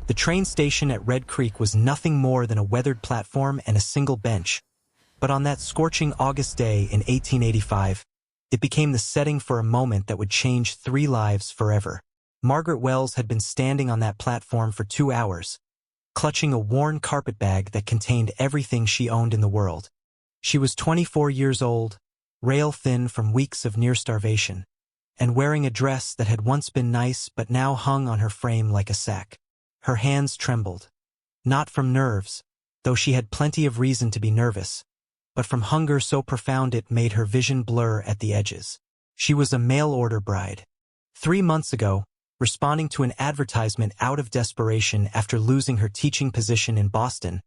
The train station at Red Creek was nothing more than a weathered platform and a single bench. But on that scorching August day in 1885, it became the setting for a moment that would change 3 lives forever. Margaret Wells had been standing on that platform for 2 hours, clutching a worn carpet bag that contained everything she owned in the world. She was 24 years old, rail-thin from weeks of near starvation, and wearing a dress that had once been nice but now hung on her frame like a sack. Her hands trembled, not from nerves, though she had plenty of reason to be nervous, but from hunger so profound it made her vision blur at the edges. She was a mail-order bride. 3 months ago, responding to an advertisement out of desperation after losing her teaching position in Boston,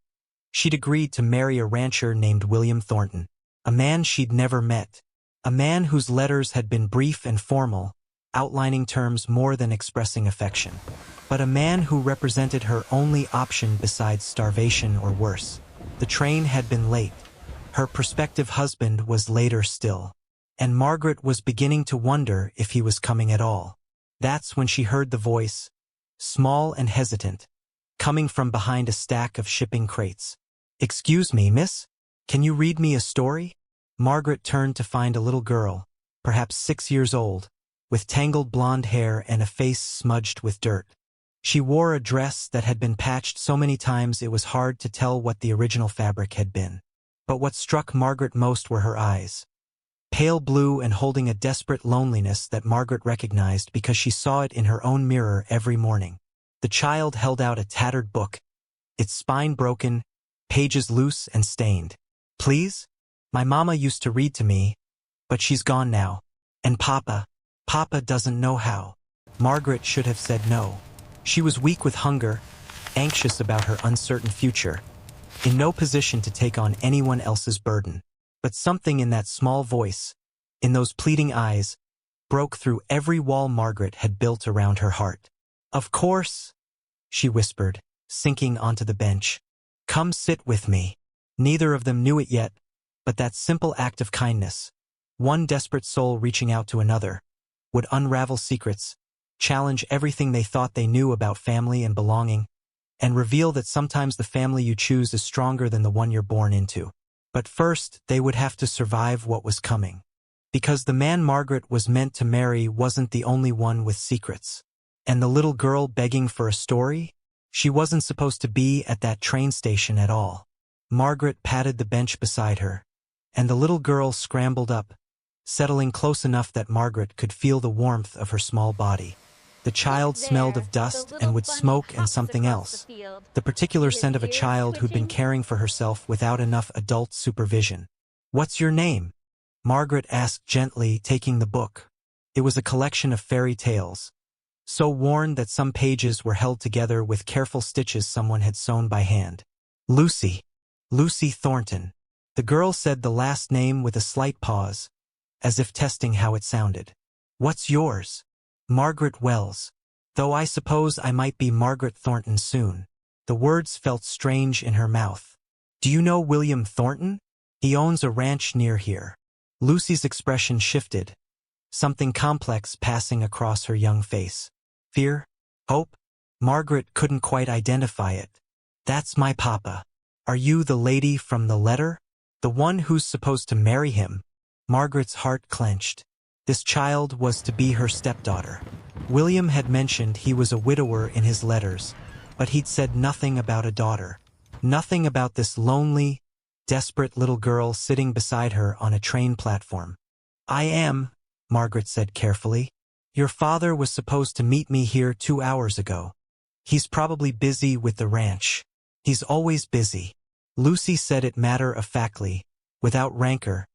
she'd agreed to marry a rancher named William Thornton, a man she'd never met, a man whose letters had been brief and formal, outlining terms more than expressing affection, but a man who represented her only option besides starvation or worse. The train had been late. Her prospective husband was later still, and Margaret was beginning to wonder if he was coming at all. That's when she heard the voice, small and hesitant, coming from behind a stack of shipping crates. "Excuse me, miss? Can you read me a story?" Margaret turned to find a little girl, perhaps 6 years old, with tangled blonde hair and a face smudged with dirt. She wore a dress that had been patched so many times it was hard to tell what the original fabric had been. But what struck Margaret most were her eyes, pale blue and holding a desperate loneliness that Margaret recognized because she saw it in her own mirror every morning. The child held out a tattered book, its spine broken, pages loose and stained. "Please? My mama used to read to me, but she's gone now. And Papa doesn't know how." Margaret should have said no. She was weak with hunger, anxious about her uncertain future, in no position to take on anyone else's burden. But something in that small voice, in those pleading eyes, broke through every wall Margaret had built around her heart. "Of course," she whispered, sinking onto the bench. "Come sit with me." Neither of them knew it yet, but that simple act of kindness, one desperate soul reaching out to another, would unravel secrets, challenge everything they thought they knew about family and belonging, and reveal that sometimes the family you choose is stronger than the one you're born into. But first, they would have to survive what was coming. Because the man Margaret was meant to marry wasn't the only one with secrets. And the little girl begging for a story? She wasn't supposed to be at that train station at all. Margaret patted the bench beside her, and the little girl scrambled up, settling close enough that Margaret could feel the warmth of her small body. The child smelled of dust and would smoke and something else, the particular scent of a child who'd been caring for herself without enough adult supervision. "What's your name?" Margaret asked gently, taking the book. It was a collection of fairy tales, so worn that some pages were held together with careful stitches someone had sewn by hand. "Lucy. Lucy Thornton." The girl said the last name with a slight pause, as if testing how it sounded. "What's yours?" "Margaret Wells. Though I suppose I might be Margaret Thornton soon." The words felt strange in her mouth. "Do you know William Thornton? He owns a ranch near here." Lucy's expression shifted, something complex passing across her young face. Fear? Hope? Margaret couldn't quite identify it. "That's my papa." "Are you the lady from the letter? The one who's supposed to marry him?" Margaret's heart clenched. This child was to be her stepdaughter. William had mentioned he was a widower in his letters, but he'd said nothing about a daughter. Nothing about this lonely, desperate little girl sitting beside her on a train platform. "I am," Margaret said carefully. "Your father was supposed to meet me here 2 hours ago. He's probably busy with the ranch. He's always busy." Lucy said it matter-of-factly, without rancor,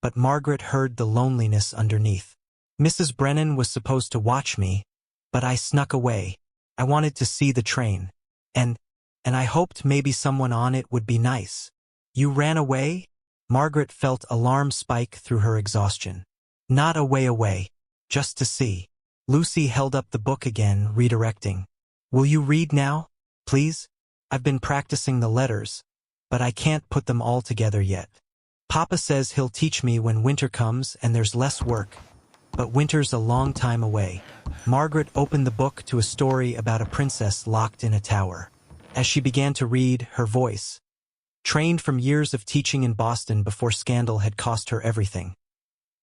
but Margaret heard the loneliness underneath. "Mrs. Brennan was supposed to watch me, but I snuck away. I wanted to see the train. And I hoped maybe someone on it would be nice." "You ran away?" Margaret felt alarm spike through her exhaustion. "Not away, just to see." Lucy held up the book again, redirecting. "Will you read now, please? I've been practicing the letters, but I can't put them all together yet. Papa says he'll teach me when winter comes and there's less work, but winter's a long time away." Margaret opened the book to a story about a princess locked in a tower. As she began to read, her voice, trained from years of teaching in Boston before scandal had cost her everything,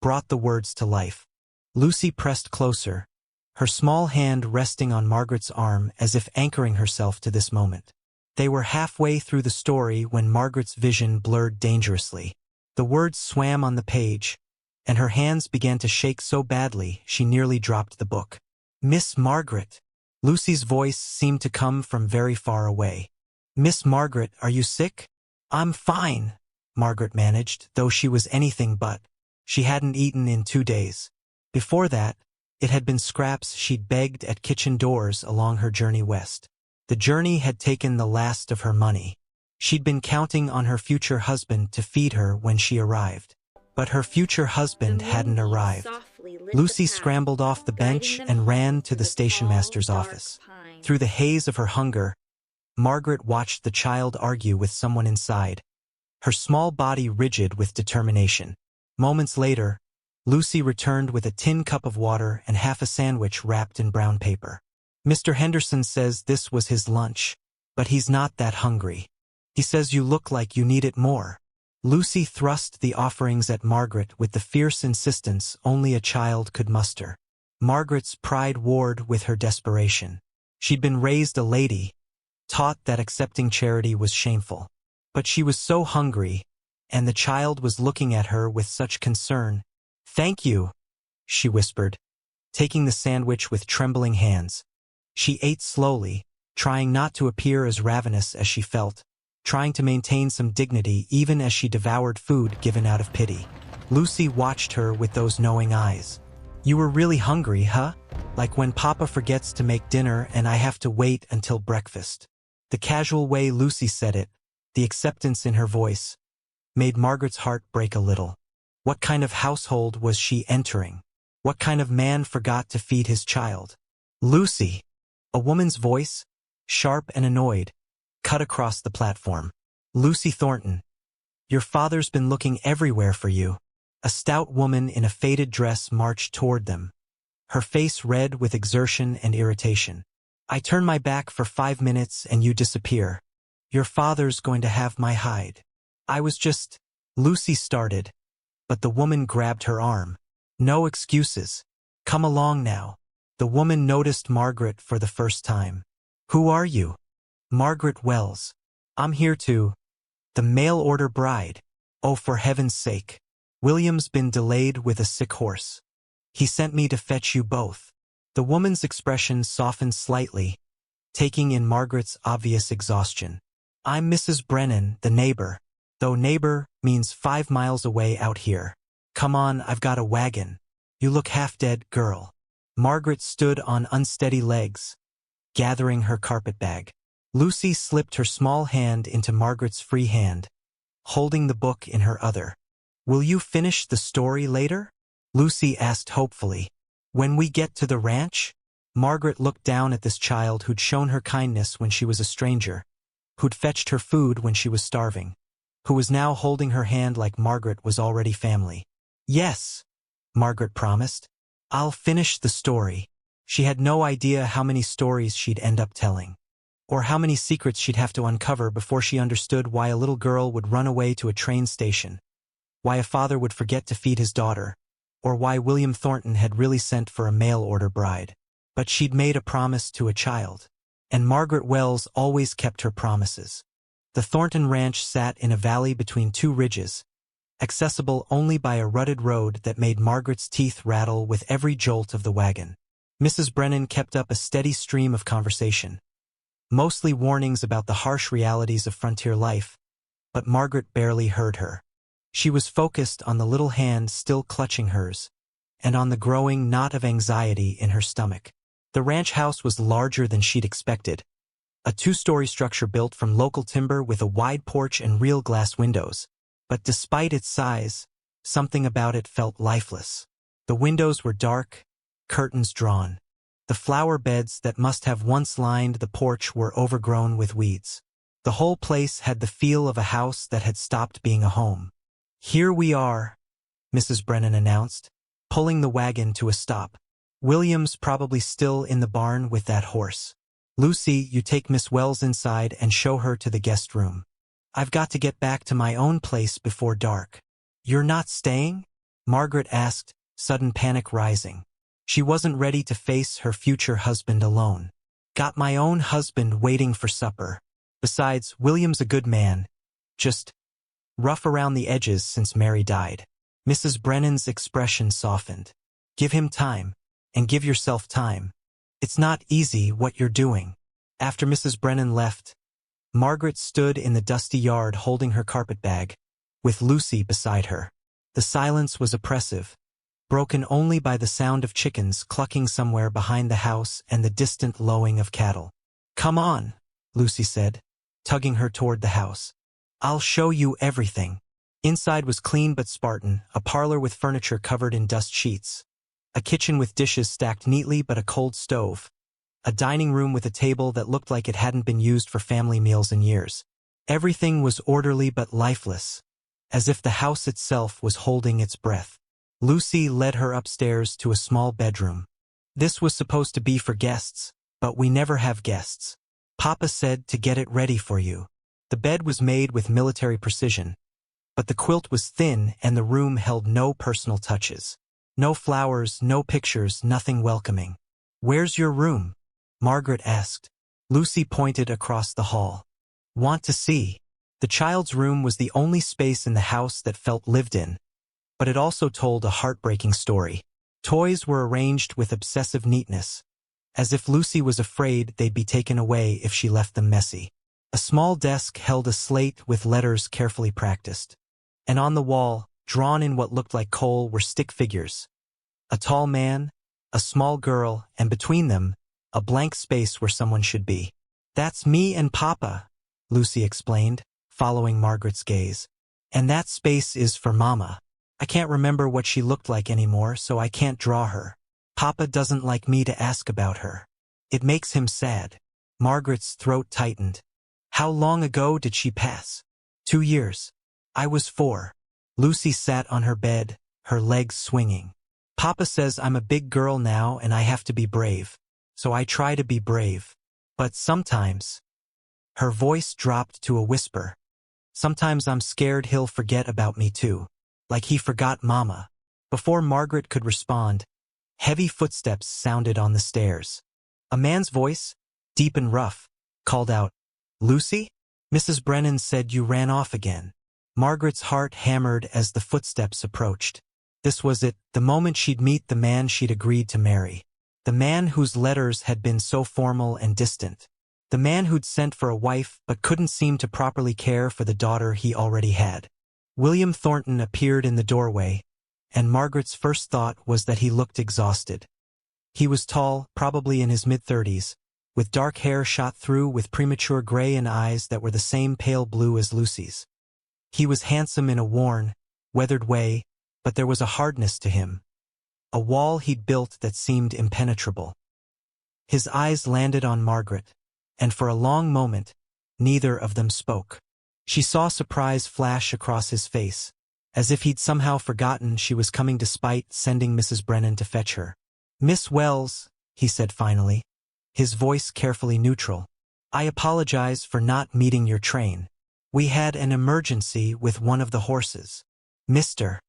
brought the words to life. Lucy pressed closer, her small hand resting on Margaret's arm as if anchoring herself to this moment. They were halfway through the story when Margaret's vision blurred dangerously. The words swam on the page, and her hands began to shake so badly she nearly dropped the book. "Miss Margaret." Lucy's voice seemed to come from very far away. "Miss Margaret, are you sick?" "I'm fine," Margaret managed, though she was anything but. She hadn't eaten in 2 days. Before that, it had been scraps she'd begged at kitchen doors along her journey west. The journey had taken the last of her money. She'd been counting on her future husband to feed her when she arrived. But her future husband hadn't arrived. Lucy scrambled off the bench and ran to the stationmaster's office. Through the haze of her hunger, Margaret watched the child argue with someone inside, her small body rigid with determination. Moments later, Lucy returned with a tin cup of water and half a sandwich wrapped in brown paper. "Mr. Henderson says this was his lunch, but he's not that hungry. He says you look like you need it more." Lucy thrust the offerings at Margaret with the fierce insistence only a child could muster. Margaret's pride warred with her desperation. She'd been raised a lady, taught that accepting charity was shameful. But she was so hungry, and the child was looking at her with such concern. "Thank you," she whispered, taking the sandwich with trembling hands. She ate slowly, trying not to appear as ravenous as she felt, trying to maintain some dignity even as she devoured food given out of pity. Lucy watched her with those knowing eyes. "You were really hungry, huh? Like when Papa forgets to make dinner and I have to wait until breakfast." The casual way Lucy said it, the acceptance in her voice, made Margaret's heart break a little. What kind of household was she entering? What kind of man forgot to feed his child? "Lucy!" A woman's voice, sharp and annoyed, cut across the platform. "Lucy Thornton, your father's been looking everywhere for you." A stout woman in a faded dress marched toward them, her face red with exertion and irritation. "I turn my back for 5 minutes and you disappear. Your father's going to have my hide." "I was just—" Lucy started, but the woman grabbed her arm. "No excuses. Come along now." The woman noticed Margaret for the first time. "Who are you?" "Margaret Wells. I'm here to—" "The mail-order bride." "Oh, for heaven's sake. William's been delayed with a sick horse. He sent me to fetch you both." The woman's expression softened slightly, taking in Margaret's obvious exhaustion. "I'm Mrs. Brennan, the neighbor. Though neighbor means 5 miles away out here. Come on, I've got a wagon. You look half-dead, girl." Margaret stood on unsteady legs, gathering her carpetbag. Lucy slipped her small hand into Margaret's free hand, holding the book in her other. "Will you finish the story later?" Lucy asked hopefully. "When we get to the ranch?" Margaret looked down at this child who'd shown her kindness when she was a stranger, who'd fetched her food when she was starving, who was now holding her hand like Margaret was already family. "Yes," Margaret promised. "I'll finish the story." She had no idea how many stories she'd end up telling, or how many secrets she'd have to uncover before she understood why a little girl would run away to a train station, why a father would forget to feed his daughter, or why William Thornton had really sent for a mail-order bride. But she'd made a promise to a child, and Margaret Wells always kept her promises. The Thornton Ranch sat in a valley between 2 ridges, accessible only by a rutted road that made Margaret's teeth rattle with every jolt of the wagon. Mrs. Brennan kept up a steady stream of conversation, mostly warnings about the harsh realities of frontier life, but Margaret barely heard her. She was focused on the little hand still clutching hers, and on the growing knot of anxiety in her stomach. The ranch house was larger than she'd expected, a 2-story structure built from local timber with a wide porch and real glass windows. But despite its size, something about it felt lifeless. The windows were dark, curtains drawn. The flower beds that must have once lined the porch were overgrown with weeds. The whole place had the feel of a house that had stopped being a home. "Here we are," Mrs. Brennan announced, pulling the wagon to a stop. William's probably still in the barn with that horse. Lucy, you take Miss Wells inside and show her to the guest room. I've got to get back to my own place before dark. You're not staying? Margaret asked, sudden panic rising. She wasn't ready to face her future husband alone. Got my own husband waiting for supper. Besides, William's a good man. Just rough around the edges since Mary died. Mrs. Brennan's expression softened. Give him time. And give yourself time. It's not easy what you're doing. After Mrs. Brennan left, Margaret stood in the dusty yard holding her carpetbag, with Lucy beside her. The silence was oppressive, broken only by the sound of chickens clucking somewhere behind the house and the distant lowing of cattle. Come on, Lucy said, tugging her toward the house. I'll show you everything. Inside was clean but Spartan, a parlor with furniture covered in dust sheets, a kitchen with dishes stacked neatly but a cold stove, a dining room with a table that looked like it hadn't been used for family meals in years. Everything was orderly but lifeless, as if the house itself was holding its breath. Lucy led her upstairs to a small bedroom. This was supposed to be for guests, but we never have guests. Papa said to get it ready for you. The bed was made with military precision, but the quilt was thin and the room held no personal touches. No flowers, no pictures, nothing welcoming. Where's your room? Margaret asked. Lucy pointed across the hall. Want to see? The child's room was the only space in the house that felt lived in, but it also told a heartbreaking story. Toys were arranged with obsessive neatness, as if Lucy was afraid they'd be taken away if she left them messy. A small desk held a slate with letters carefully practiced, and on the wall, drawn in what looked like coal, were stick figures. A tall man, a small girl, and between them, a blank space where someone should be. That's me and Papa, Lucy explained, following Margaret's gaze. And that space is for Mama. I can't remember what she looked like anymore, so I can't draw her. Papa doesn't like me to ask about her. It makes him sad. Margaret's throat tightened. How long ago did she pass? 2 years. I was 4. Lucy sat on her bed, her legs swinging. Papa says I'm a big girl now and I have to be brave. So I try to be brave. But sometimes, her voice dropped to a whisper. Sometimes I'm scared he'll forget about me too. Like he forgot Mama. Before Margaret could respond, heavy footsteps sounded on the stairs. A man's voice, deep and rough, called out, Lucy? Mrs. Brennan said you ran off again. Margaret's heart hammered as the footsteps approached. This was it, the moment she'd meet the man she'd agreed to marry. The man whose letters had been so formal and distant. The man who'd sent for a wife but couldn't seem to properly care for the daughter he already had. William Thornton appeared in the doorway, and Margaret's first thought was that he looked exhausted. He was tall, probably in his mid-30s, with dark hair shot through with premature gray and eyes that were the same pale blue as Lucy's. He was handsome in a worn, weathered way, but there was a hardness to him. A wall he'd built that seemed impenetrable. His eyes landed on Margaret, and for a long moment, neither of them spoke. She saw surprise flash across his face, as if he'd somehow forgotten she was coming despite sending Mrs. Brennan to fetch her. Miss Wells, he said finally, his voice carefully neutral. I apologize for not meeting your train. We had an emergency with one of the horses. Mr.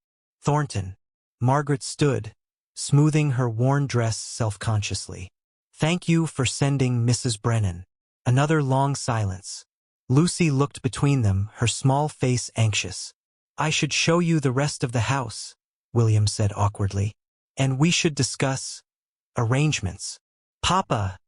Thornton. Margaret stood, smoothing her worn dress self-consciously. Thank you for sending Mrs. Brennan. Another long silence. Lucy looked between them, her small face anxious. I should show you the rest of the house, William said awkwardly. And we should discuss arrangements. Papa,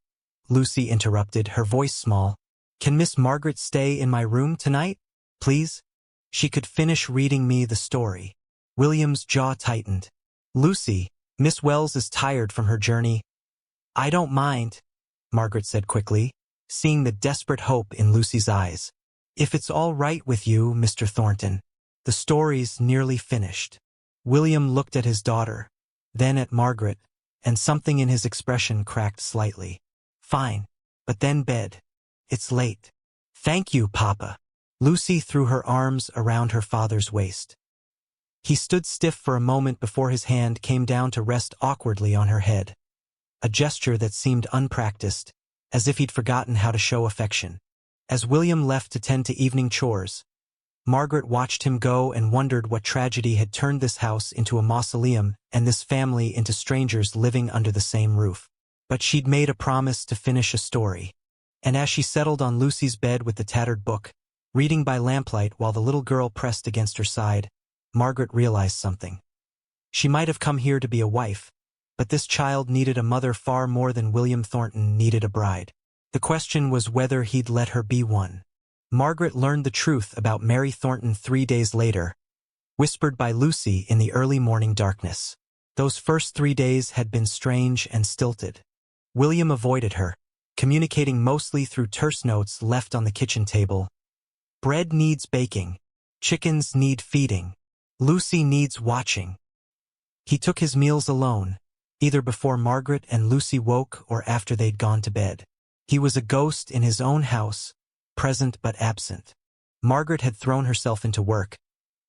Lucy interrupted, her voice small. Can Miss Margaret stay in my room tonight, please? She could finish reading me the story. William's jaw tightened. Lucy, Miss Wells is tired from her journey. I don't mind, Margaret said quickly, seeing the desperate hope in Lucy's eyes. If it's all right with you, Mr. Thornton. The story's nearly finished. William looked at his daughter, then at Margaret, and something in his expression cracked slightly. Fine, but then bed. It's late. Thank you, Papa. Lucy threw her arms around her father's waist. He stood stiff for a moment before his hand came down to rest awkwardly on her head. a gesture that seemed unpracticed, as if he'd forgotten how to show affection. As William left to tend to evening chores, Margaret watched him go and wondered what tragedy had turned this house into a mausoleum and this family into strangers living under the same roof. But she'd made a promise to finish a story. And as she settled on Lucy's bed with the tattered book, reading by lamplight while the little girl pressed against her side, Margaret realized something. She might have come here to be a wife, but this child needed a mother far more than William Thornton needed a bride. The question was whether he'd let her be one. Margaret learned the truth about Mary Thornton 3 days later, whispered by Lucy in the early morning darkness. Those first 3 days had been strange and stilted. William avoided her, communicating mostly through terse notes left on the kitchen table. Bread needs baking. Chickens need feeding. Lucy needs watching. He took his meals alone, either before Margaret and Lucy woke or after they'd gone to bed. He was a ghost in his own house, present but absent. Margaret had thrown herself into work,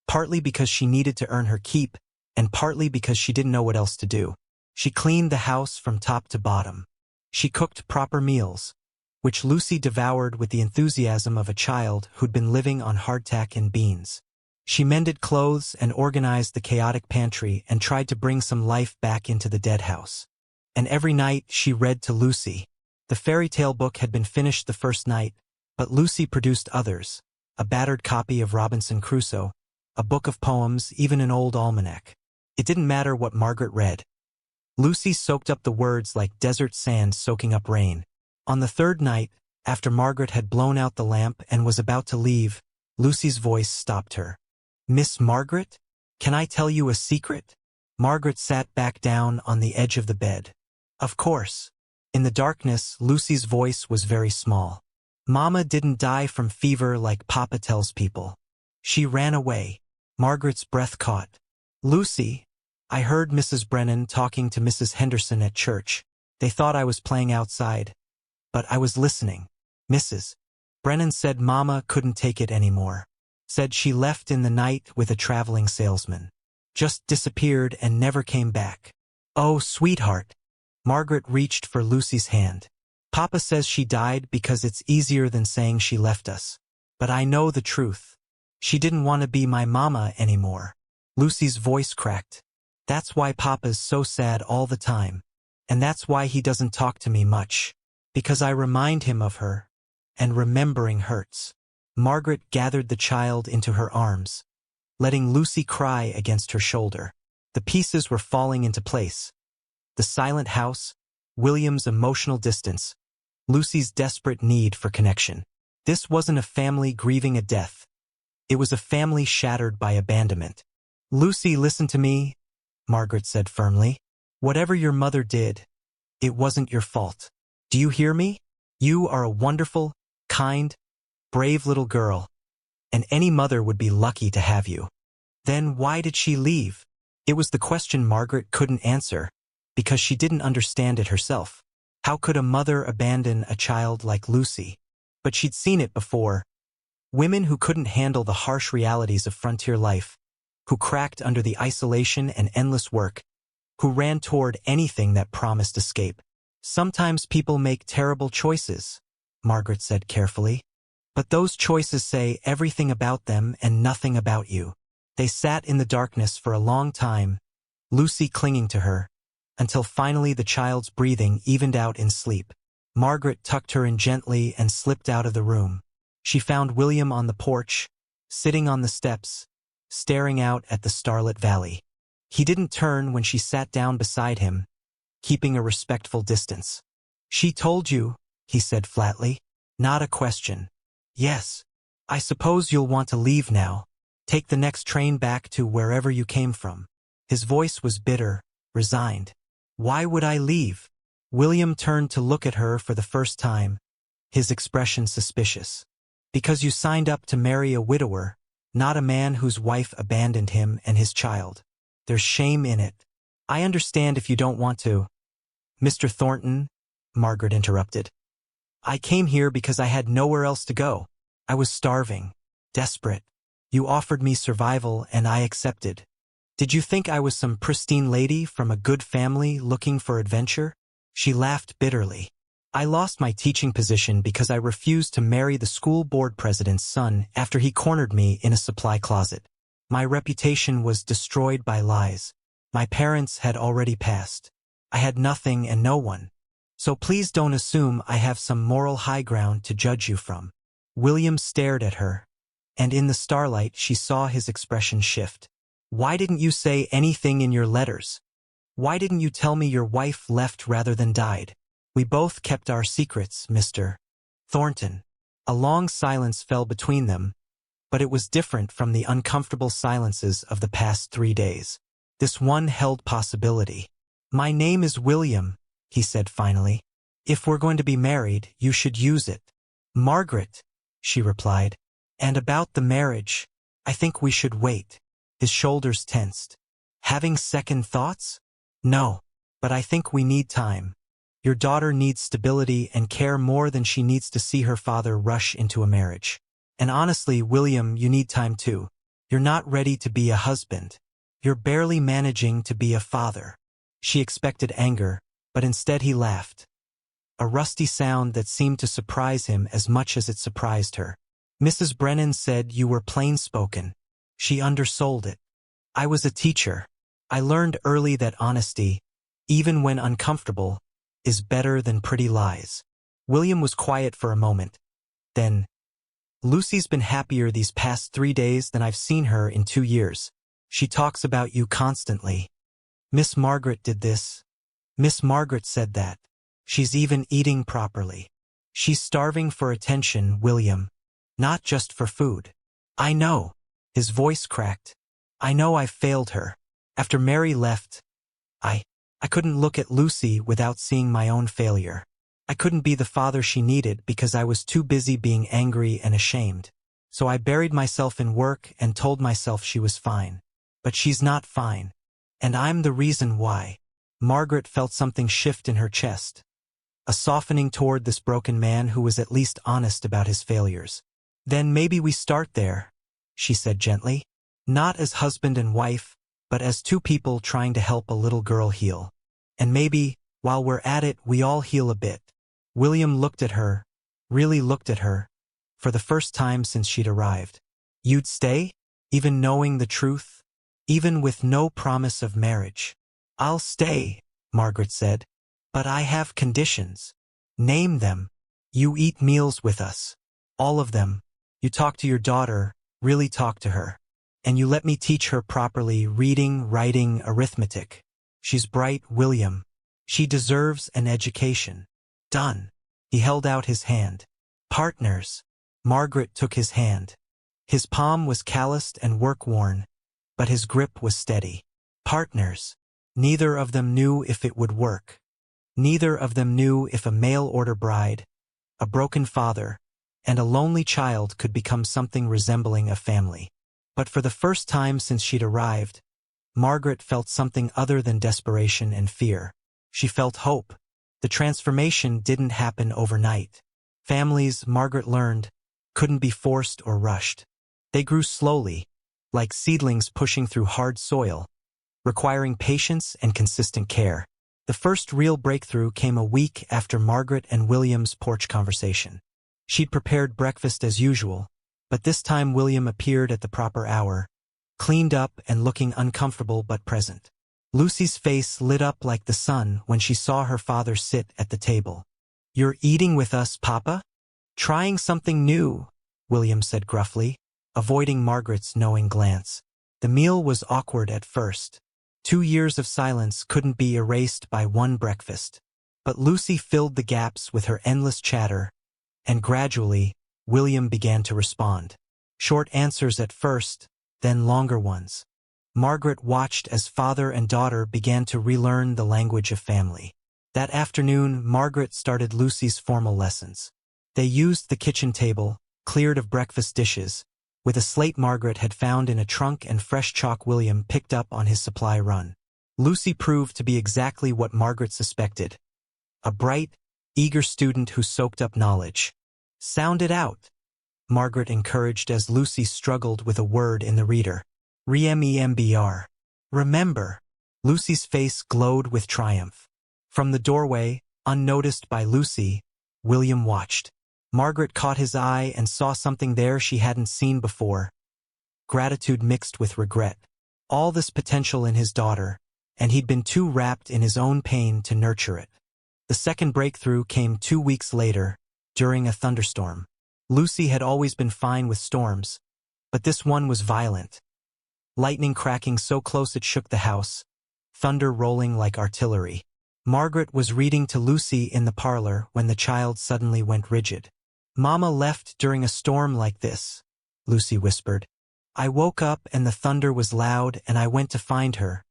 partly because she needed to earn her keep, and partly because she didn't know what else to do. She cleaned the house from top to bottom. She cooked proper meals, which Lucy devoured with the enthusiasm of a child who'd been living on hardtack and beans. She mended clothes and organized the chaotic pantry and tried to bring some life back into the dead house. And every night she read to Lucy. The fairy tale book had been finished the first night, but Lucy produced others, a battered copy of Robinson Crusoe, a book of poems, even an old almanac. It didn't matter what Margaret read. Lucy soaked up the words like desert sand soaking up rain. On the third night, after Margaret had blown out the lamp and was about to leave, Lucy's voice stopped her. "Miss Margaret? Can I tell you a secret?" Margaret sat back down on the edge of the bed. Of course. In the darkness, Lucy's voice was very small. Mama didn't die from fever like Papa tells people. She ran away. Margaret's breath caught. "Lucy, I heard Mrs. Brennan talking to Mrs. Henderson at church. They thought I was playing outside. But I was listening. Mrs. Brennan said Mama couldn't take it anymore. Said she left in the night with a traveling salesman. Just disappeared and never came back. Oh, sweetheart." Margaret reached for Lucy's hand. "Papa says she died because it's easier than saying she left us. But I know the truth. She didn't want to be my mama anymore." Lucy's voice cracked. "That's why Papa's so sad all the time. And that's why he doesn't talk to me much. Because I remind him of her. And remembering hurts." Margaret gathered the child into her arms, letting Lucy cry against her shoulder. The pieces were falling into place. The silent house, William's emotional distance, Lucy's desperate need for connection. This wasn't a family grieving a death. It was a family shattered by abandonment. "Lucy, listen to me," Margaret said firmly. "Whatever your mother did, it wasn't your fault. Do you hear me? You are a wonderful, kind, brave little girl, and any mother would be lucky to have you." Then why did she leave? It was the question Margaret couldn't answer, because she didn't understand it herself. How could a mother abandon a child like Lucy? But she'd seen it before. Women who couldn't handle the harsh realities of frontier life, who cracked under the isolation and endless work, who ran toward anything that promised escape. "Sometimes people make terrible choices," Margaret said carefully. "But those choices say everything about them and nothing about you." They sat in the darkness for a long time, Lucy clinging to her, until finally the child's breathing evened out in sleep. Margaret tucked her in gently and slipped out of the room. She found William on the porch, sitting on the steps, staring out at the starlit valley. He didn't turn when she sat down beside him, keeping a respectful distance. "She told you," he said flatly. "Not a question." "Yes. I suppose you'll want to leave now. Take the next train back to wherever you came from." His voice was bitter, resigned. "Why would I leave?" William turned to look at her for the first time, his expression suspicious. "Because you signed up to marry a widower, not a man whose wife abandoned him and his child. There's shame in it. I understand if you don't want to." "Mr. Thornton," Margaret interrupted. "I came here because I had nowhere else to go. I was starving, desperate. You offered me survival and I accepted. Did you think I was some pristine lady from a good family looking for adventure?" She laughed bitterly. I lost my teaching position because I refused to marry the school board president's son after he cornered me in a supply closet. My reputation was destroyed by lies. My parents had already passed. I had nothing and no one. So please don't assume I have some moral high ground to judge you from. William stared at her, and in the starlight she saw his expression shift. Why didn't you say anything in your letters? Why didn't you tell me your wife left rather than died? We both kept our secrets, Mr. Thornton. A long silence fell between them, but it was different from the uncomfortable silences of the past 3 days. This one held possibility. My name is William, he said finally. If we're going to be married, you should use it. Margaret, she replied. And about the marriage, I think we should wait. His shoulders tensed. Having second thoughts? No, but I think we need time. Your daughter needs stability and care more than she needs to see her father rush into a marriage. And honestly, William, you need time too. You're not ready to be a husband. You're barely managing to be a father. She expected anger, but instead he laughed. A rusty sound that seemed to surprise him as much as it surprised her. Mrs. Brennan said you were plain-spoken. She undersold it. I was a teacher. I learned early that honesty, even when uncomfortable, is better than pretty lies. William was quiet for a moment. Then, Lucy's been happier these past 3 days than I've seen her in 2 years. She talks about you constantly. Miss Margaret did this. Miss Margaret said that. She's even eating properly. She's starving for attention, William. Not just for food. I know. His voice cracked. I know I failed her. After Mary left, I couldn't look at Lucy without seeing my own failure. I couldn't be the father she needed because I was too busy being angry and ashamed. So I buried myself in work and told myself she was fine. But she's not fine. And I'm the reason why. Margaret felt something shift in her chest. A softening toward this broken man who was at least honest about his failures. Then maybe we start there, she said gently. Not as husband and wife, but as 2 people trying to help a little girl heal. And maybe, while we're at it, we all heal a bit. William looked at her, really looked at her, for the first time since she'd arrived. You'd stay? Even knowing the truth? Even with no promise of marriage? I'll stay, Margaret said. But I have conditions. Name them. You eat meals with us. All of them. You talk to your daughter, really talk to her. And you let me teach her properly reading, writing, arithmetic. She's bright, William. She deserves an education. Done. He held out his hand. Partners. Margaret took his hand. His palm was calloused and work-worn, but his grip was steady. Partners. Neither of them knew if it would work. Neither of them knew if a mail-order bride, a broken father, and a lonely child could become something resembling a family. But for the first time since she'd arrived, Margaret felt something other than desperation and fear. She felt hope. The transformation didn't happen overnight. Families, Margaret learned, couldn't be forced or rushed. They grew slowly, like seedlings pushing through hard soil, requiring patience and consistent care. The first real breakthrough came a week after Margaret and William's porch conversation. She'd prepared breakfast as usual, but this time William appeared at the proper hour, cleaned up and looking uncomfortable but present. Lucy's face lit up like the sun when she saw her father sit at the table. "You're eating with us, Papa? Trying something new," William said gruffly, avoiding Margaret's knowing glance. The meal was awkward at first. 2 years of silence couldn't be erased by one breakfast. But Lucy filled the gaps with her endless chatter, and gradually, William began to respond. Short answers at first, then longer ones. Margaret watched as father and daughter began to relearn the language of family. That afternoon, Margaret started Lucy's formal lessons. They used the kitchen table, cleared of breakfast dishes, with a slate Margaret had found in a trunk and fresh chalk William picked up on his supply run. Lucy proved to be exactly what Margaret suspected. A bright, eager student who soaked up knowledge. "Sound it out," Margaret encouraged as Lucy struggled with a word in the reader. Remember. Remember. Lucy's face glowed with triumph. From the doorway, unnoticed by Lucy, William watched. Margaret caught his eye and saw something there she hadn't seen before. Gratitude mixed with regret. All this potential in his daughter, and he'd been too wrapped in his own pain to nurture it. The second breakthrough came 2 weeks later, during a thunderstorm. Lucy had always been fine with storms, but this one was violent. Lightning cracking so close it shook the house, thunder rolling like artillery. Margaret was reading to Lucy in the parlor when the child suddenly went rigid. "Mama left during a storm like this," Lucy whispered. "I woke up and the thunder was loud and I went to find her,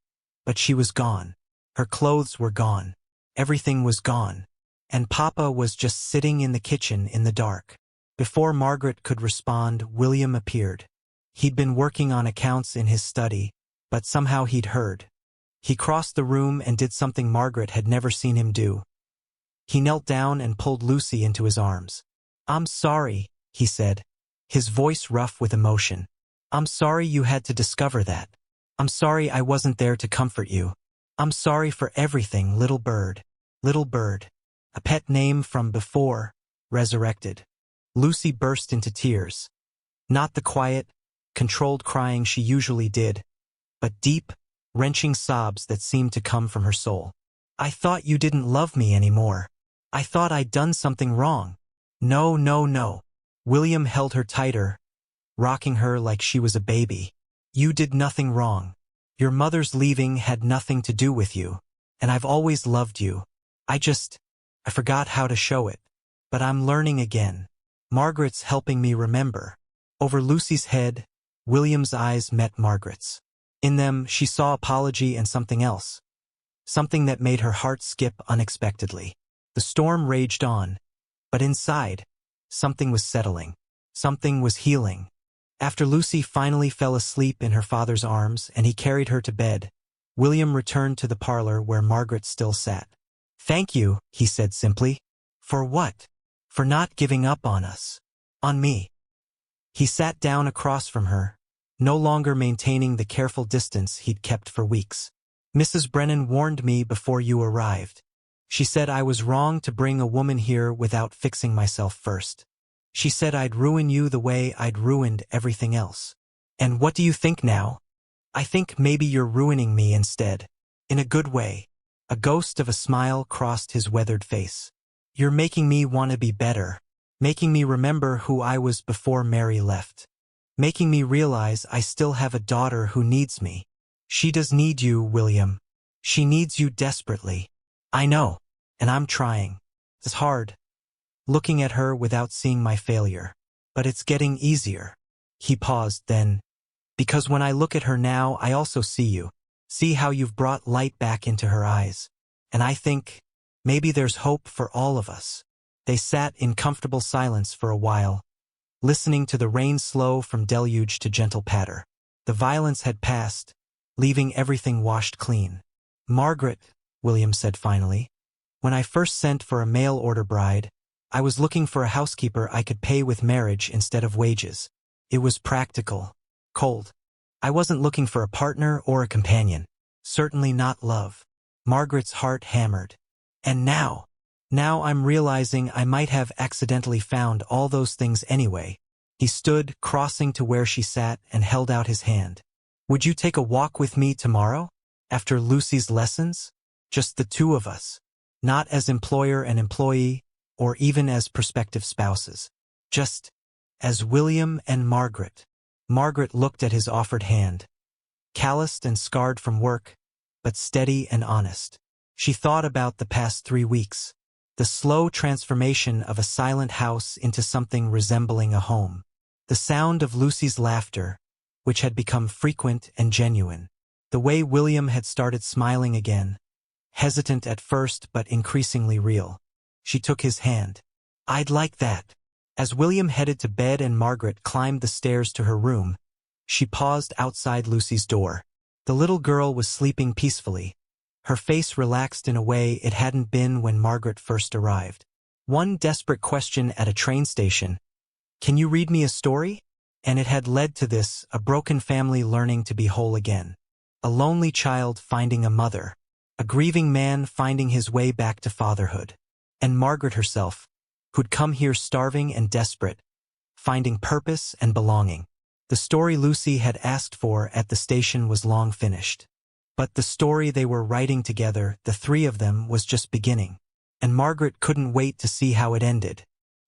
but she was gone. Her clothes were gone. Everything was gone. And Papa was just sitting in the kitchen in the dark." Before Margaret could respond, William appeared. He'd been working on accounts in his study, but somehow he'd heard. He crossed the room and did something Margaret had never seen him do. He knelt down and pulled Lucy into his arms. "I'm sorry," he said, his voice rough with emotion. "I'm sorry you had to discover that. I'm sorry I wasn't there to comfort you. I'm sorry for everything, little bird." Little bird. A pet name from before, resurrected. Lucy burst into tears. Not the quiet, controlled crying she usually did, but deep, wrenching sobs that seemed to come from her soul. "I thought you didn't love me anymore. I thought I'd done something wrong." "No, no, no." William held her tighter, rocking her like she was a baby. "You did nothing wrong. Your mother's leaving had nothing to do with you, and I've always loved you. I forgot how to show it. But I'm learning again. Margaret's helping me remember." Over Lucy's head, William's eyes met Margaret's. In them, she saw apology and something else. Something that made her heart skip unexpectedly. The storm raged on, but inside, something was settling. Something was healing. After Lucy finally fell asleep in her father's arms and he carried her to bed, William returned to the parlor where Margaret still sat. "Thank you," he said simply. "For what?" "For not giving up on us. On me." He sat down across from her, no longer maintaining the careful distance he'd kept for weeks. "Mrs. Brennan warned me before you arrived. She said I was wrong to bring a woman here without fixing myself first. She said I'd ruin you the way I'd ruined everything else. And what do you think now? I think maybe you're ruining me instead. In a good way." A ghost of a smile crossed his weathered face. "You're making me want to be better. Making me remember who I was before Mary left. Making me realize I still have a daughter who needs me. She does need you, William. She needs you desperately. I know, and I'm trying. It's hard, looking at her without seeing my failure. But it's getting easier." He paused then. "Because when I look at her now, I also see you. See how you've brought light back into her eyes. And I think, maybe there's hope for all of us." They sat in comfortable silence for a while, listening to the rain slow from deluge to gentle patter. The violence had passed, leaving everything washed clean. "Margaret," William said finally, "when I first sent for a mail-order bride, I was looking for a housekeeper I could pay with marriage instead of wages. It was practical, cold. I wasn't looking for a partner or a companion. Certainly not love." Margaret's heart hammered. "And now I'm realizing I might have accidentally found all those things anyway." He stood, crossing to where she sat, and held out his hand. "Would you take a walk with me tomorrow? After Lucy's lessons? Just the two of us. Not as employer and employee, or even as prospective spouses. Just as William and Margaret." Margaret looked at his offered hand. Calloused and scarred from work, but steady and honest. She thought about the past 3 weeks. The slow transformation of a silent house into something resembling a home. The sound of Lucy's laughter, which had become frequent and genuine. The way William had started smiling again. Hesitant at first but increasingly real. She took his hand. "I'd like that." As William headed to bed and Margaret climbed the stairs to her room, she paused outside Lucy's door. The little girl was sleeping peacefully, her face relaxed in a way it hadn't been when Margaret first arrived. One desperate question at a train station, "Can you read me a story?" And it had led to this, a broken family learning to be whole again. A lonely child finding a mother. a grieving man finding his way back to fatherhood. And Margaret herself, who'd come here starving and desperate, finding purpose and belonging. The story Lucy had asked for at the station was long finished. But the story they were writing together, the three of them, was just beginning. And Margaret couldn't wait to see how it ended.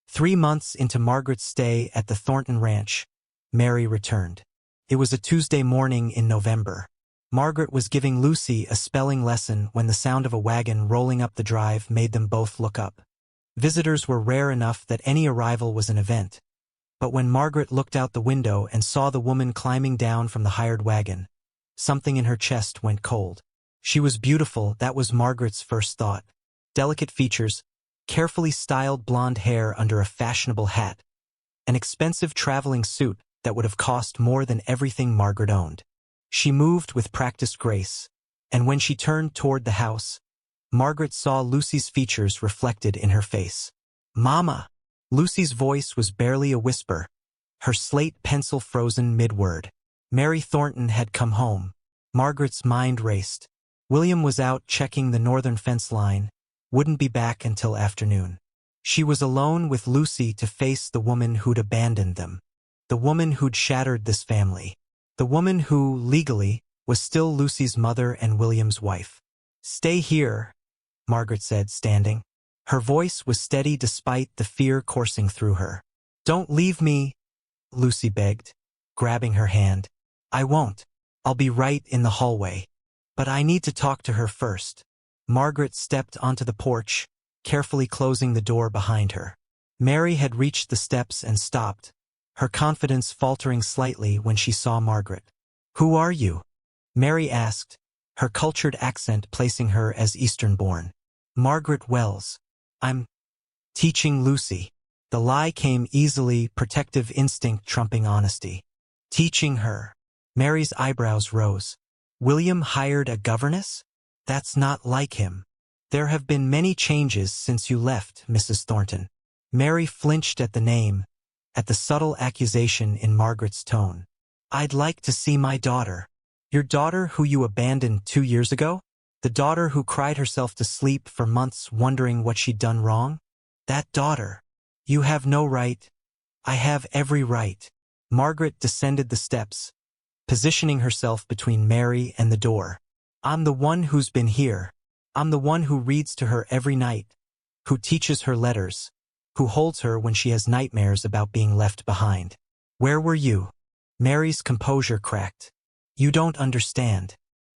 3 months into Margaret's stay at the Thornton Ranch, Mary returned. It was a Tuesday morning in November. Margaret was giving Lucy a spelling lesson when the sound of a wagon rolling up the drive made them both look up. Visitors were rare enough that any arrival was an event. But when Margaret looked out the window and saw the woman climbing down from the hired wagon, something in her chest went cold. She was beautiful, that was Margaret's first thought. Delicate features, carefully styled blonde hair under a fashionable hat, an expensive traveling suit that would have cost more than everything Margaret owned. She moved with practiced grace, and when she turned toward the house, Margaret saw Lucy's features reflected in her face. "Mama!" Lucy's voice was barely a whisper, her slate pencil frozen mid-word. Mary Thornton had come home. Margaret's mind raced. William was out checking the northern fence line, wouldn't be back until afternoon. She was alone with Lucy to face the woman who'd abandoned them, the woman who'd shattered this family, the woman who, legally, was still Lucy's mother and William's wife. "Stay here," Margaret said, standing. Her voice was steady despite the fear coursing through her. "Don't leave me," Lucy begged, grabbing her hand. "I won't. I'll be right in the hallway. But I need to talk to her first." Margaret stepped onto the porch, carefully closing the door behind her. Mary had reached the steps and stopped, her confidence faltering slightly when she saw Margaret. "Who are you?" Mary asked, her cultured accent placing her as Eastern-born. "Margaret Wells. I'm teaching Lucy." The lie came easily, protective instinct trumping honesty. "Teaching her." Mary's eyebrows rose. "William hired a governess? That's not like him." "There have been many changes since you left, Mrs. Thornton." Mary flinched at the name, at the subtle accusation in Margaret's tone. "I'd like to see my daughter." "Your daughter who you abandoned 2 years ago? The daughter who cried herself to sleep for months wondering what she'd done wrong? That daughter. You have no right." "I have every right." Margaret descended the steps, positioning herself between Mary and the door. "I'm the one who's been here. I'm the one who reads to her every night, who teaches her letters, who holds her when she has nightmares about being left behind." "Where were you?" Mary's composure cracked. "You don't understand.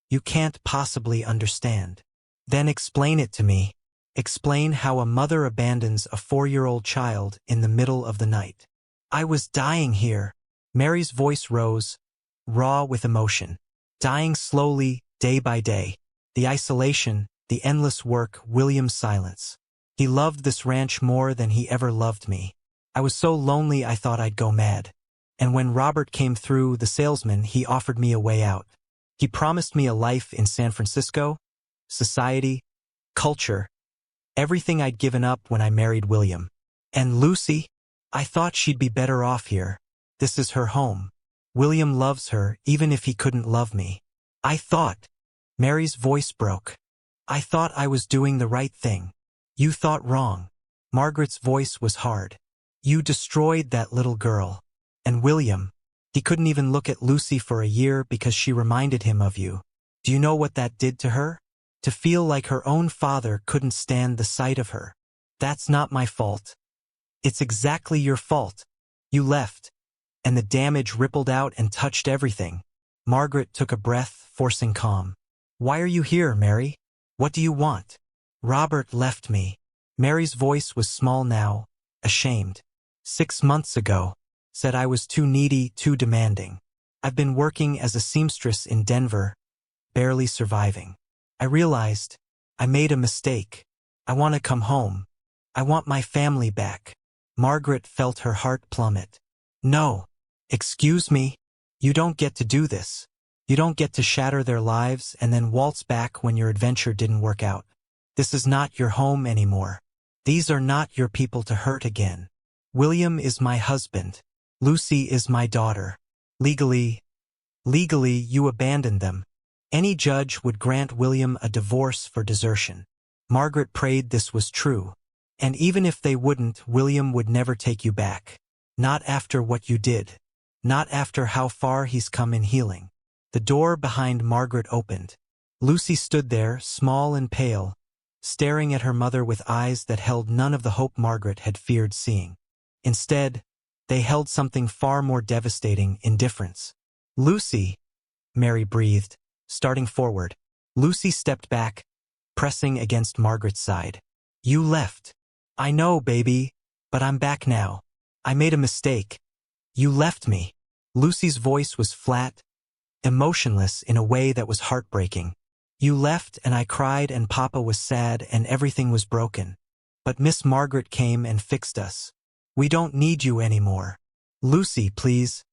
You can't possibly understand." "Then explain it to me. Explain how a mother abandons a 4-year-old child in the middle of the night." "I was dying here." Mary's voice rose, raw with emotion. "Dying slowly, day by day. The isolation, the endless work, William's silence. He loved this ranch more than he ever loved me. I was so lonely I thought I'd go mad. And when Robert came through, the salesman, he offered me a way out. He promised me a life in San Francisco, society, culture, everything I'd given up when I married William. And Lucy? I thought she'd be better off here. This is her home. William loves her, even if he couldn't love me. I thought." Mary's voice broke. "I thought I was doing the right thing." "You thought wrong." Margaret's voice was hard. "You destroyed that little girl. And William, he couldn't even look at Lucy for a year because she reminded him of you. Do you know what that did to her? To feel like her own father couldn't stand the sight of her. That's not my fault. It's exactly your fault. You left, and the damage rippled out and touched everything." Margaret took a breath, forcing calm. "Why are you here, Mary? What do you want?" "Robert left me." Mary's voice was small now, ashamed. 6 months ago. Said I was too needy, too demanding. I've been working as a seamstress in Denver, barely surviving. I realized I made a mistake. I want to come home. I want my family back." Margaret felt her heart plummet. "No. Excuse me. You don't get to do this. You don't get to shatter their lives and then waltz back when your adventure didn't work out. This is not your home anymore. These are not your people to hurt again. William is my husband. Lucy is my daughter. Legally, you abandoned them. Any judge would grant William a divorce for desertion. Margaret prayed this was true. And even if they wouldn't, William would never take you back. Not after what you did. Not after how far he's come in healing. The door behind Margaret opened. Lucy stood there, small and pale, staring at her mother with eyes that held none of the hope Margaret had feared seeing. Instead, they held something far more devastating: indifference. "Lucy," Mary breathed, starting forward. Lucy stepped back, pressing against Margaret's side. "You left." "I know, baby, but I'm back now. I made a mistake. You left me." Lucy's voice was flat, emotionless in a way that was heartbreaking. "You left and I cried and Papa was sad and everything was broken. But Miss Margaret came and fixed us. We don't need you anymore. Lucy, please.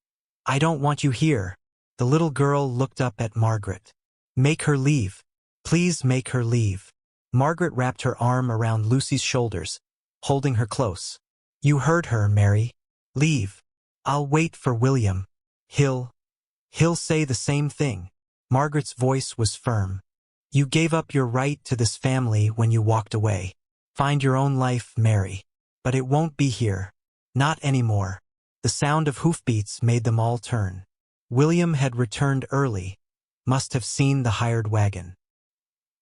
I don't want you here." The little girl looked up at Margaret. "Make her leave. Please make her leave." Margaret wrapped her arm around Lucy's shoulders, holding her close. "You heard her, Mary. Leave. I'll wait for William. He'll say the same thing." Margaret's voice was firm. "You gave up your right to this family when you walked away. Find your own life, Mary. But it won't be here. Not anymore." The sound of hoofbeats made them all turn. William had returned early, must have seen the hired wagon.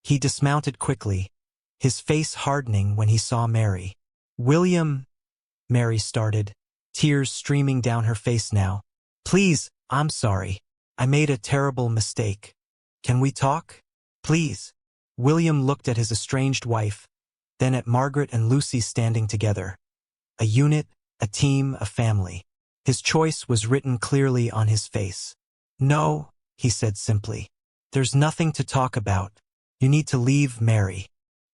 He dismounted quickly, his face hardening when he saw Mary. "William," Mary started, tears streaming down her face now. "Please, I'm sorry. I made a terrible mistake. Can we talk? Please." William looked at his estranged wife, then at Margaret and Lucy standing together. A unit, a team, a family. His choice was written clearly on his face. "No," he said simply. "There's nothing to talk about. You need to leave, Mary.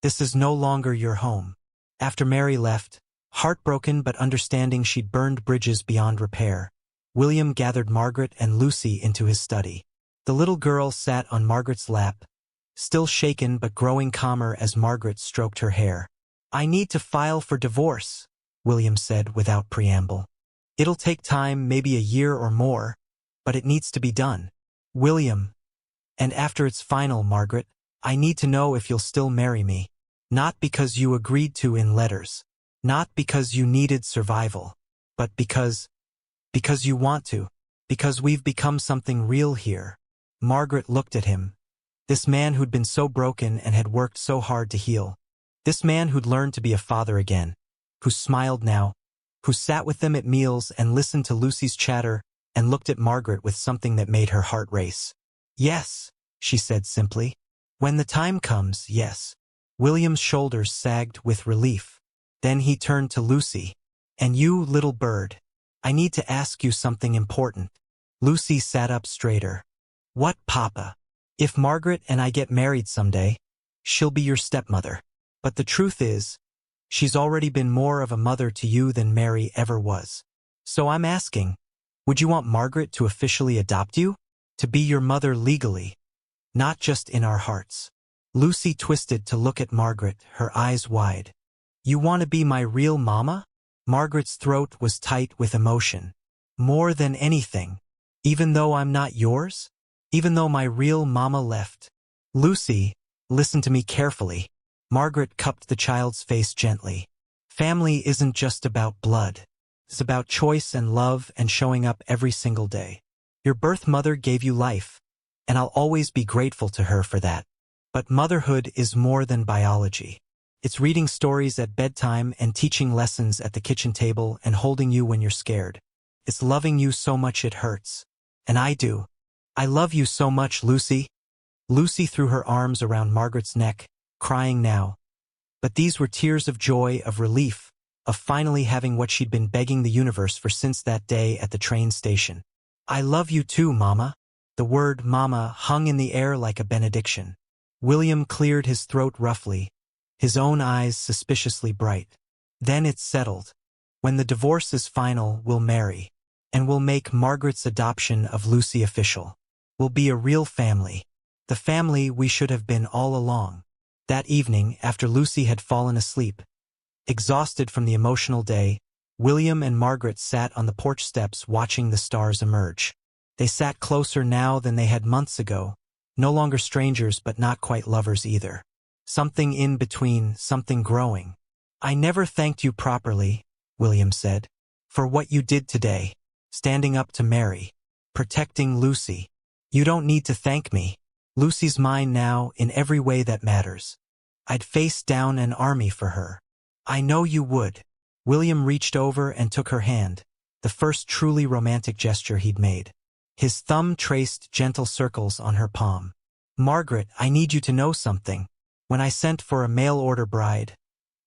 This is no longer your home." After Mary left, heartbroken but understanding she'd burned bridges beyond repair, William gathered Margaret and Lucy into his study. The little girl sat on Margaret's lap, still shaken but growing calmer as Margaret stroked her hair. "I need to file for divorce," William said without preamble. "It'll take time, maybe a year or more, but it needs to be done." "William, and after it's final, Margaret, I need to know if you'll still marry me. Not because you agreed to in letters. Not because you needed survival. But because you want to. Because we've become something real here." Margaret looked at him. This man who'd been so broken and had worked so hard to heal. This man who'd learned to be a father again. Who smiled now. Who sat with them at meals and listened to Lucy's chatter and looked at Margaret with something that made her heart race. "Yes," she said simply. "When the time comes, yes." William's shoulders sagged with relief. Then he turned to Lucy. "And you, little bird, I need to ask you something important." Lucy sat up straighter. "What, Papa?" "If Margaret and I get married someday, she'll be your stepmother. But the truth is, she's already been more of a mother to you than Mary ever was. So I'm asking, would you want Margaret to officially adopt you? To be your mother legally, not just in our hearts?" Lucy twisted to look at Margaret, her eyes wide. "You want to be my real mama?" Margaret's throat was tight with emotion. "More than anything. Even though I'm not yours? Even though my real mama left?" "Lucy, listen to me carefully." Margaret cupped the child's face gently. "Family isn't just about blood. It's about choice and love and showing up every single day. Your birth mother gave you life, and I'll always be grateful to her for that. But motherhood is more than biology. It's reading stories at bedtime and teaching lessons at the kitchen table and holding you when you're scared. It's loving you so much it hurts. And I do. I love you so much, Lucy." Lucy threw her arms around Margaret's neck, crying now. But these were tears of joy, of relief, of finally having what she'd been begging the universe for since that day at the train station. "I love you too, Mama." The word Mama hung in the air like a benediction. William cleared his throat roughly, his own eyes suspiciously bright. "Then it's settled. When the divorce is final, we'll marry. And we'll make Margaret's adoption of Lucy official. We'll be a real family. The family we should have been all along." That evening, after Lucy had fallen asleep, exhausted from the emotional day, William and Margaret sat on the porch steps watching the stars emerge. They sat closer now than they had months ago, No longer strangers but not quite lovers either. Something in between, something growing. I never thanked you properly, William said, for what you did today, standing up to Mary, protecting Lucy. You don't need to thank me. Lucy's mine now in every way that matters. I'd face down an army for her. I know you would. William reached over and took her hand, the first truly romantic gesture he'd made. His thumb traced gentle circles on her palm. Margaret, I need you to know something. When I sent for a mail-order bride,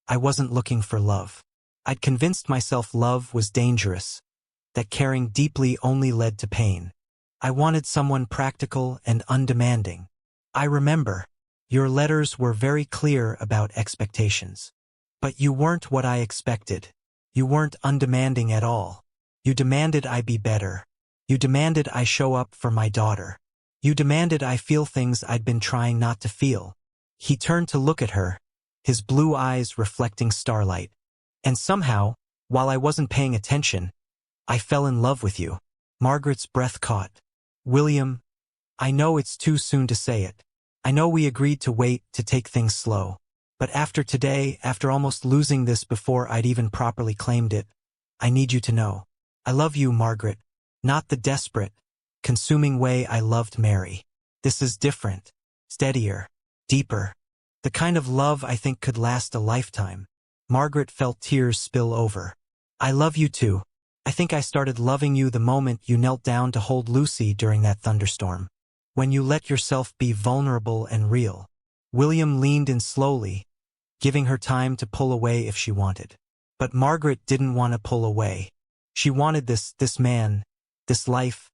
I wasn't looking for love. I'd convinced myself love was dangerous, that caring deeply only led to pain. I wanted someone practical and undemanding. I remember, your letters were very clear about expectations. But you weren't what I expected. You weren't undemanding at all. You demanded I be better. You demanded I show up for my daughter. You demanded I feel things I'd been trying not to feel. He turned to look at her, his blue eyes reflecting starlight. And somehow, while I wasn't paying attention, I fell in love with you. Margaret's breath caught. William, I know it's too soon to say it. I know we agreed to wait, to take things slow. But after today, after almost losing this before I'd even properly claimed it, I need you to know. I love you, Margaret. Not the desperate, consuming way I loved Mary. This is different, steadier, deeper. The kind of love I think could last a lifetime. Margaret felt tears spill over. I love you too. I think I started loving you the moment you knelt down to hold Lucy during that thunderstorm. When you let yourself be vulnerable and real. William leaned in slowly, giving her time to pull away if she wanted. But Margaret didn't want to pull away. She wanted this man, this life,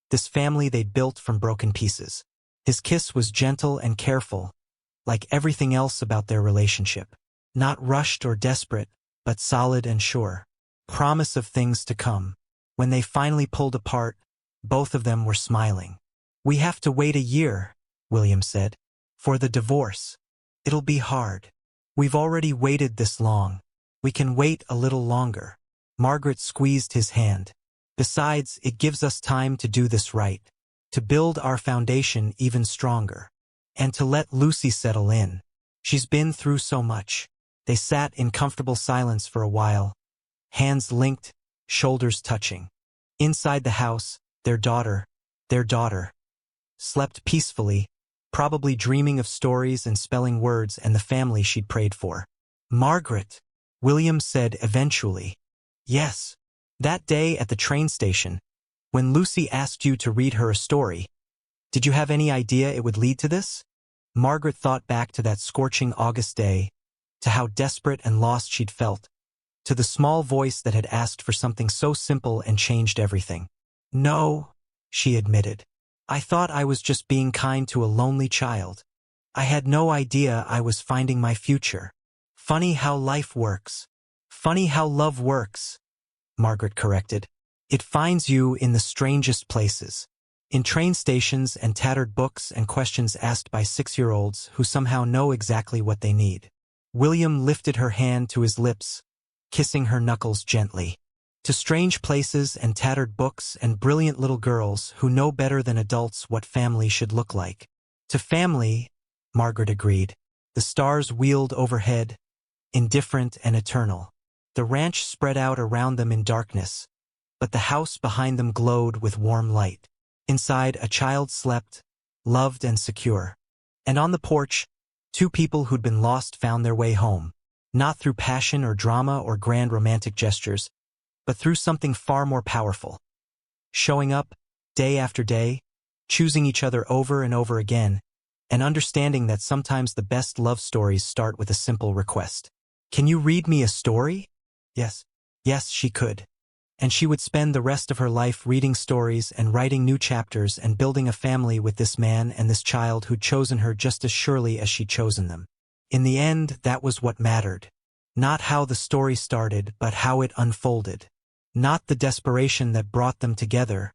this family they'd built from broken pieces. His kiss was gentle and careful, like everything else about their relationship. Not rushed or desperate, but solid and sure. Promise of things to come. When they finally pulled apart, both of them were smiling. We have to wait a year, William said, for the divorce. It'll be hard. We've already waited this long. We can wait a little longer. Margaret squeezed his hand. Besides, it gives us time to do this right, to build our foundation even stronger, and to let Lucy settle in. She's been through so much. They sat in comfortable silence for a while, hands linked, shoulders touching. Inside the house, their daughter, slept peacefully, probably dreaming of stories and spelling words and the family she'd prayed for. Margaret, William said eventually. Yes. That day at the train station, when Lucy asked you to read her a story, did you have any idea it would lead to this? Margaret thought back to that scorching August day, to how desperate and lost she'd felt, to the small voice that had asked for something so simple and changed everything. No, she admitted. I thought I was just being kind to a lonely child. I had no idea I was finding my future. Funny how life works. Funny how love works, Margaret corrected. It finds you in the strangest places. In train stations and tattered books and questions asked by 6-year-olds who somehow know exactly what they need. William lifted her hand to his lips, kissing her knuckles gently. To strange places and tattered books and brilliant little girls who know better than adults what family should look like. To family, Margaret agreed. The stars wheeled overhead, indifferent and eternal. The ranch spread out around them in darkness, but the house behind them glowed with warm light. Inside, a child slept, loved and secure. And on the porch, 2 people who'd been lost found their way home, not through passion or drama or grand romantic gestures, but through something far more powerful. Showing up, day after day, choosing each other over and over again, and understanding that sometimes the best love stories start with a simple request. Can you read me a story? Yes. Yes, she could. And she would spend the rest of her life reading stories and writing new chapters and building a family with this man and this child who'd chosen her just as surely as she'd chosen them. In the end, that was what mattered. Not how the story started, but how it unfolded. Not the desperation that brought them together,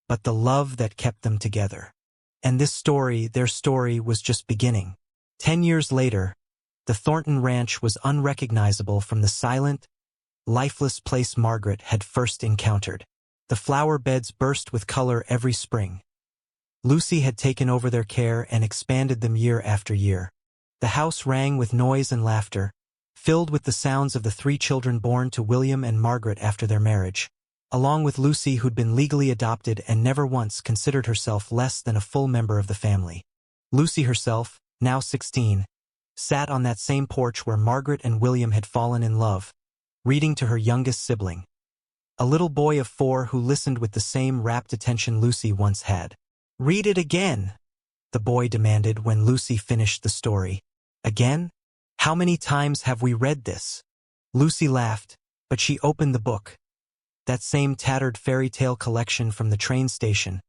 but the love that kept them together. And this story, their story, was just beginning. 10 years later, the Thornton Ranch was unrecognizable from the silent, lifeless place Margaret had first encountered. The flower beds burst with color every spring. Lucy had taken over their care and expanded them year after year. The house rang with noise and laughter, filled with the sounds of the 3 children born to William and Margaret after their marriage, along with Lucy, who'd been legally adopted and never once considered herself less than a full member of the family. Lucy herself, now 16, sat on that same porch where Margaret and William had fallen in love, reading to her youngest sibling, a little boy of 4 who listened with the same rapt attention Lucy once had. "Read it again," the boy demanded when Lucy finished the story. "Again? How many times have we read this?" Lucy laughed, but she opened the book. That same tattered fairy tale collection from the train station,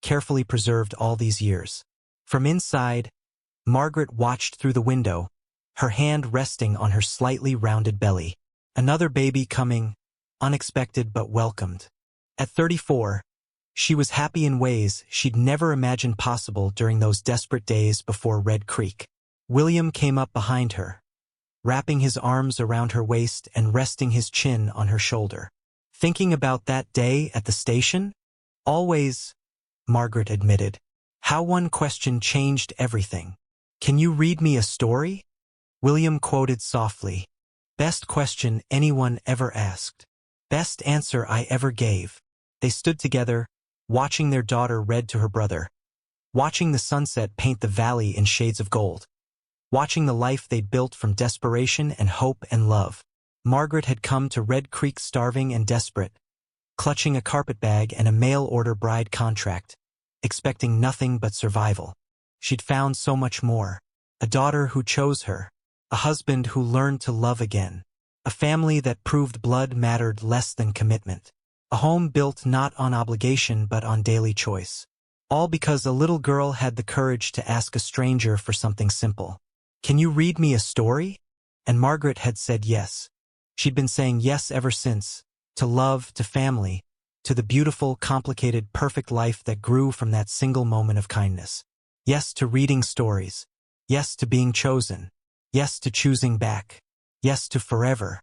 carefully preserved all these years. From inside, Margaret watched through the window, her hand resting on her slightly rounded belly. Another baby coming, unexpected but welcomed. At 34, she was happy in ways she'd never imagined possible during those desperate days before Red Creek. William came up behind her, wrapping his arms around her waist and resting his chin on her shoulder. "Thinking about that day at the station?" "Always," Margaret admitted. "How one question changed everything." "Can you read me a story?" William quoted softly. "Best question anyone ever asked. Best answer I ever gave." They stood together, watching their daughter read to her brother, watching the sunset paint the valley in shades of gold, watching the life they'd built from desperation and hope and love. Margaret had come to Red Creek starving and desperate, clutching a carpetbag and a mail-order bride contract, expecting nothing but survival. She'd found so much more: a daughter who chose her, a husband who learned to love again, a family that proved blood mattered less than commitment, a home built not on obligation but on daily choice. All because a little girl had the courage to ask a stranger for something simple. "Can you read me a story?" And Margaret had said yes. She'd been saying yes ever since, to love, to family, to the beautiful, complicated, perfect life that grew from that single moment of kindness. Yes to reading stories. Yes to being chosen. Yes to choosing back. Yes to forever.